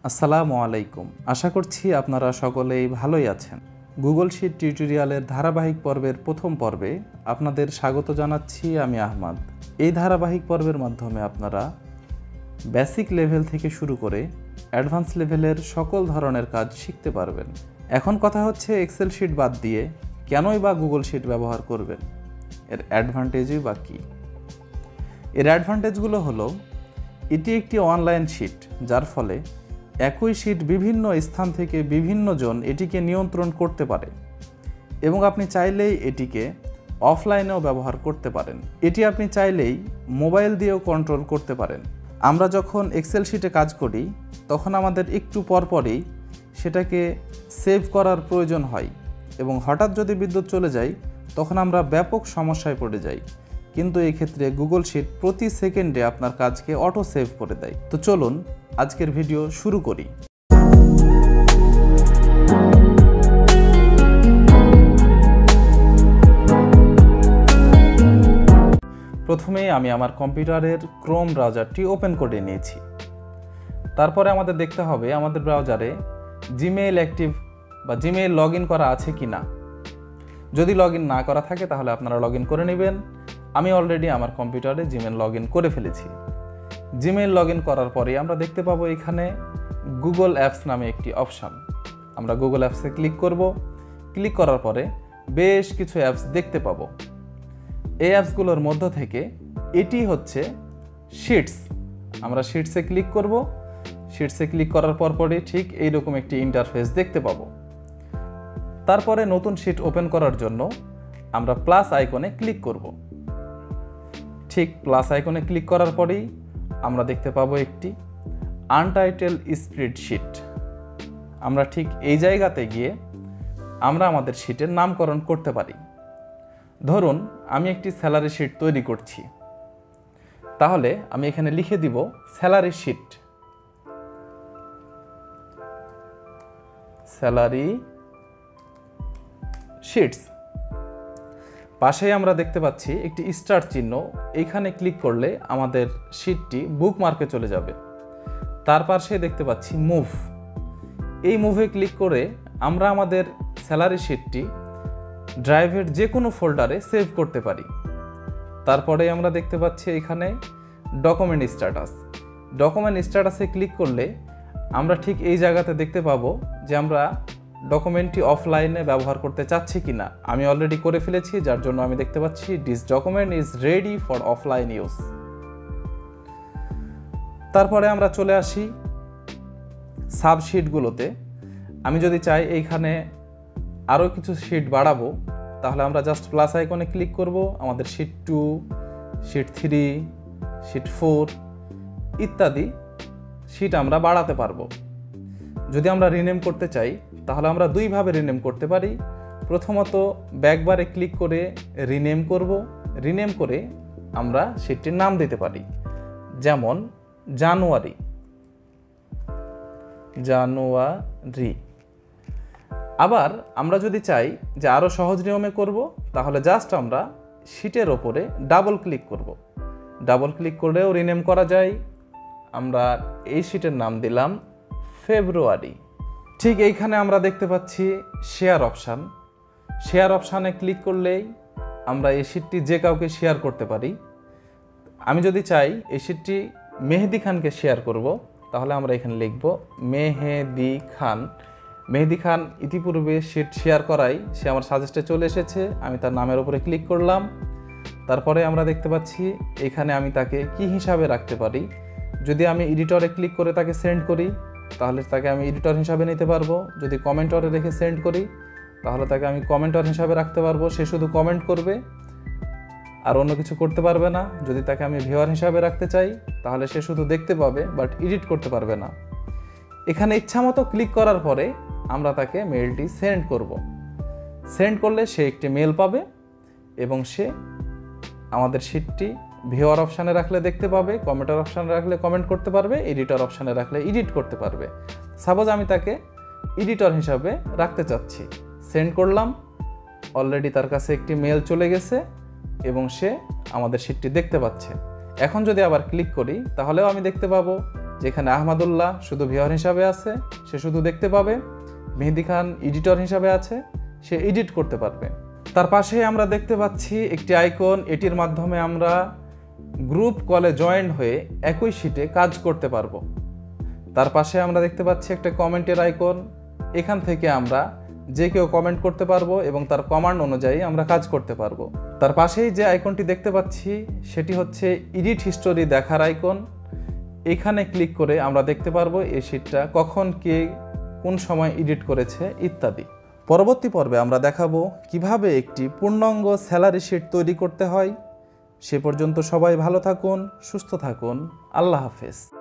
আসসালামু আলাইকুম। আশা করছি আপনারা সকলেই ভালোই আছেন। গুগল শিট টিউটোরিয়ালের ধারাবাহিক পর্বের প্রথম পর্বে আপনাদের স্বাগত জানাচ্ছি আমি আহমদ। এই ধারাবাহিক পর্বের মাধ্যমে আপনারা বেসিক লেভেল থেকে শুরু করে অ্যাডভান্স লেভেলের সকল ধরনের কাজ শিখতে পারবেন। এখন কথা হচ্ছে এক্সেল শিট বাদ দিয়ে কেনই বা গুগল শিট ব্যবহার করবেন, এর অ্যাডভান্টেজই বা কী। এর অ্যাডভান্টেজগুলো হলো এটি একটি অনলাইন শিট, যার ফলে একই শিট বিভিন্ন স্থান থেকে বিভিন্ন জন এটিকে নিয়ন্ত্রণ করতে পারে এবং আপনি চাইলেই এটিকে অফলাইনেও ব্যবহার করতে পারেন। এটি আপনি চাইলেই মোবাইল দিয়েও কন্ট্রোল করতে পারেন। আমরা যখন এক্সেল শিটে কাজ করি তখন আমাদের একটু পরপরই সেটাকে সেভ করার প্রয়োজন হয় এবং হঠাৎ যদি বিদ্যুৎ চলে যায় তখন আমরা ব্যাপক সমস্যায় পড়ে যাই। কিন্তু এই ক্ষেত্রে গুগল শিট প্রতি সেকেন্ডে আপনার কাজকে অটো সেভ করে দেয়। তো চলুন আজকের ভিডিও শুরু করি। প্রথমেই আমি আমার কম্পিউটারের ক্রোম ব্রাউজারটি ওপেন করে নিয়েছি। তারপরে আমাদের দেখতে হবে আমাদের ব্রাউজারে জিমেইল অ্যাক্টিভ বা জিমেইল লগ ইন করা আছে কি না। যদি লগ ইন না করা থাকে তাহলে আপনারা লগ ইন করে নেবেন। আমি অলরেডি আমার কম্পিউটারে জিমেইল লগ ইন করে ফেলেছি। জিমেইল লগ ইন করার পরে আমরা দেখতে পাবো এখানে গুগল অ্যাপস নামে একটি অপশান। আমরা গুগল অ্যাপসে ক্লিক করব। ক্লিক করার পরে বেশ কিছু অ্যাপস দেখতে পাবো। এই অ্যাপসগুলোর মধ্য থেকে এটি হচ্ছে শিটস। আমরা শিটসে ক্লিক করব। শিটসে ক্লিক করার পরপরই ঠিক এইরকম একটি ইন্টারফেস দেখতে পাবো। তারপরে নতুন শিট ওপেন করার জন্য আমরা প্লাস আইকনে ক্লিক করব। ঠিক প্লাস আইকনে ক্লিক করার পরেই আমরা দেখতে পাবো একটি আনটাইটেল স্প্রেডশিট। আমরা ঠিক এই জায়গাতে গিয়ে আমরা আমাদের শিটের নামকরণ করতে পারি। ধরুন আমি একটি স্যালারি শিট তৈরি করছি, তাহলে আমি এখানে লিখে দিব স্যালারি শিট। Salary shits. পাশেই আমরা দেখতে পাচ্ছি একটি স্টার চিহ্ন। এইখানে ক্লিক করলে আমাদের শিটটি বুকমার্কে চলে যাবে। তার পাশে দেখতে পাচ্ছি মুভ। এই মুভে ক্লিক করে আমরা আমাদের স্যালারি শিটটি ড্রাইভের যে কোনো ফোল্ডারে সেভ করতে পারি। তারপরে আমরা দেখতে পাচ্ছি এখানে ডকুমেন্ট স্ট্যাটাস। ডকুমেন্ট স্ট্যাটাসে ক্লিক করলে আমরা ঠিক এই জায়গাতে দেখতে পাবো যে আমরা ডকুমেন্টটি অফলাইনে ব্যবহার করতে চাচ্ছি কিনা। আমি অলরেডি করে ফেলেছি, যার জন্য আমি দেখতে পাচ্ছি this document is ready for offline use. তারপরে আমরা চলে আসি সাবশিটগুলোতে। আমি যদি চাই এইখানে আরও কিছু শিট বাড়াবো, তাহলে আমরা জাস্ট প্লাস আইকনে ক্লিক করব। আমাদের শিট 2, শিট 3, শিট 4 ইত্যাদি শিট আমরা বাড়াতে পারবো। যদি আমরা রিনেম করতে চাই তাহলে আমরা দুইভাবে রিনেম করতে পারি। প্রথমত ব্যাকবারে ক্লিক করে রিনেম করব। রিনেম করে আমরা শিটটির নাম দিতে পারি, যেমন জানুয়ারি। আবার আমরা যদি চাই যে আরও সহজ নিয়মে করব, তাহলে জাস্ট আমরা শিটের ওপরে ডাবল ক্লিক করব। ডাবল ক্লিক করলেও রিনেম করা যায়। আমরা এই শিটের নাম দিলাম ফেব্রুয়ারি। ঠিক এইখানে আমরা দেখতে পাচ্ছি শেয়ার অপশান। শেয়ার অপশানে ক্লিক করলেই আমরা এই শিটটি যে কাউকে শেয়ার করতে পারি। আমি যদি চাই এই শিটটি মেহেদি খানকে শেয়ার করব, তাহলে আমরা এখানে লিখব মেহেদি খান। মেহেদি খান ইতিপূর্বে শিট শেয়ার করাই সে আমার সাজেস্টে চলে এসেছে। আমি তার নামের উপরে ক্লিক করলাম। তারপরে আমরা দেখতে পাচ্ছি এখানে আমি তাকে কি হিসাবে রাখতে পারি। যদি আমি এডিটরে ক্লিক করে তাকে সেন্ড করি তাহলে তাকে আমি এডিটর হিসাবে নিতে পারবো। যদি কমেন্টরে রেখে সেন্ড করি তাহলে তাকে আমি কমেন্টর হিসাবে রাখতে পারবো। সে শুধু কমেন্ট করবে আর অন্য কিছু করতে পারবে না। যদি তাকে আমি ভিউয়ার হিসাবে রাখতে চাই তাহলে সে শুধু দেখতে পাবে, বাট এডিট করতে পারবে না। এখানে ইচ্ছামতো ক্লিক করার পরে আমরা তাকে মেলটি সেন্ড করব। সেন্ড করলে সে একটি মেল পাবে এবং সে আমাদের শিটটি ভিউয়ার অপশানে রাখলে দেখতে পাবে, কমেন্টার অপশানে রাখলে কমেন্ট করতে পারবে, এডিটর অপশানে রাখলে এডিট করতে পারবে। সাপোজ আমি তাকে এডিটর হিসাবে রাখতে চাচ্ছি, সেন্ড করলাম। অলরেডি তার কাছে একটি মেল চলে গেছে এবং সে আমাদের শিটটি দেখতে পাচ্ছে। এখন যদি আবার ক্লিক করি তাহলেও আমি দেখতে পাবো যেখানে আহমদুল্লাহ শুধু ভিউয়ার হিসাবে আছে, সে শুধু দেখতে পাবে। মেহেদি খান এডিটর হিসাবে আছে, সে এডিট করতে পারবে। তার পাশে আমরা দেখতে পাচ্ছি একটি আইকন, এটির মাধ্যমে আমরা গ্রুপ কলে জয়েন্ট হয়ে একই শিটে কাজ করতে পারবো। তার পাশে আমরা দেখতে পাচ্ছি একটা কমেন্টের আইকন, এখান থেকে আমরা যে কেউ কমেন্ট করতে পারবো এবং তার কমান্ড অনুযায়ী আমরা কাজ করতে পারবো। তার পাশেই যে আইকনটি দেখতে পাচ্ছি সেটি হচ্ছে এডিট হিস্টোরি দেখার আইকন। এখানে ক্লিক করে আমরা দেখতে পারবো এই শিটটা কখন কে কোন সময় এডিট করেছে ইত্যাদি। পরবর্তী পর্বে আমরা দেখাবো কিভাবে একটি পূর্ণাঙ্গ স্যালারি শিট তৈরি করতে হয়। সে পর্যন্ত সবাই ভালো থাকুন, সুস্থ থাকুন। আল্লাহ হাফেজ।